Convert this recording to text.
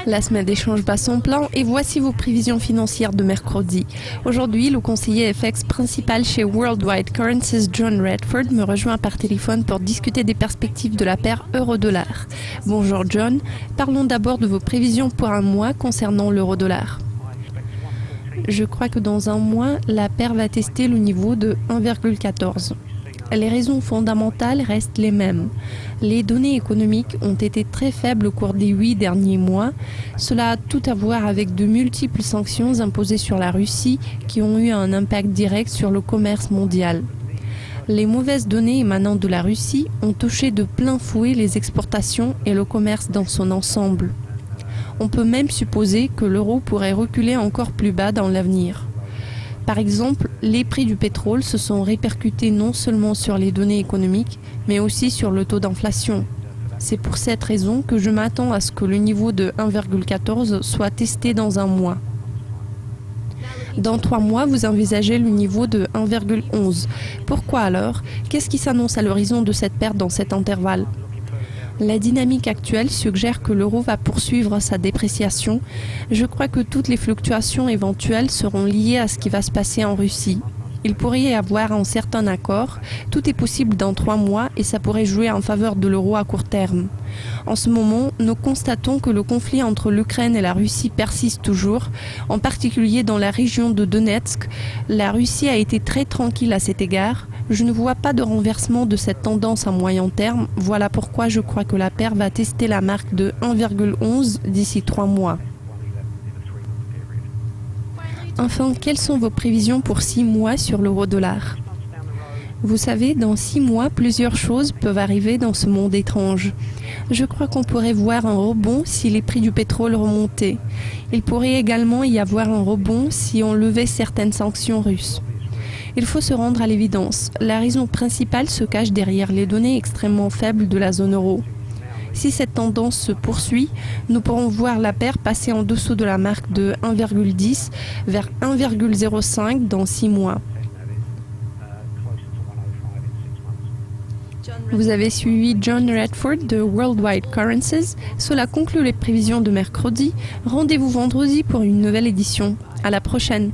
La semaine d'échange bat son plein et voici vos prévisions financières de mercredi. Aujourd'hui, le conseiller FX principal chez Worldwide Currencies, John Redford, me rejoint par téléphone pour discuter des perspectives de la paire euro-dollar. Bonjour John, parlons d'abord de vos prévisions pour un mois concernant l'euro-dollar. Je crois que dans un mois, la paire va tester le niveau de 1,14. Les raisons fondamentales restent les mêmes. Les données économiques ont été très faibles au cours des 8 derniers mois. Cela a tout à voir avec de multiples sanctions imposées sur la Russie qui ont eu un impact direct sur le commerce mondial. Les mauvaises données émanant de la Russie ont touché de plein fouet les exportations et le commerce dans son ensemble. On peut même supposer que l'euro pourrait reculer encore plus bas dans l'avenir. Par exemple, les prix du pétrole se sont répercutés non seulement sur les données économiques, mais aussi sur le taux d'inflation. C'est pour cette raison que je m'attends à ce que le niveau de 1,14 soit testé dans un mois. Dans 3 mois, vous envisagez le niveau de 1,11. Pourquoi alors? Qu'est-ce qui s'annonce à l'horizon de cette perte dans cet intervalle? La dynamique actuelle suggère que l'euro va poursuivre sa dépréciation. Je crois que toutes les fluctuations éventuelles seront liées à ce qui va se passer en Russie. Il pourrait y avoir un certain accord. Tout est possible dans 3 mois et ça pourrait jouer en faveur de l'euro à court terme. En ce moment, nous constatons que le conflit entre l'Ukraine et la Russie persiste toujours, en particulier dans la région de Donetsk. La Russie a été très tranquille à cet égard. Je ne vois pas de renversement de cette tendance à moyen terme. Voilà pourquoi je crois que la paire va tester la marque de 1,11 d'ici 3 mois. Enfin, quelles sont vos prévisions pour 6 mois sur l'euro-dollar? Vous savez, dans 6 mois, plusieurs choses peuvent arriver dans ce monde étrange. Je crois qu'on pourrait voir un rebond si les prix du pétrole remontaient. Il pourrait également y avoir un rebond si on levait certaines sanctions russes. Il faut se rendre à l'évidence. La raison principale se cache derrière les données extrêmement faibles de la zone euro. Si cette tendance se poursuit, nous pourrons voir la paire passer en dessous de la marque de 1,10 vers 1,05 dans 6 mois. Vous avez suivi John Redford de Worldwide Currencies. Cela conclut les prévisions de mercredi. Rendez-vous vendredi pour une nouvelle édition. À la prochaine.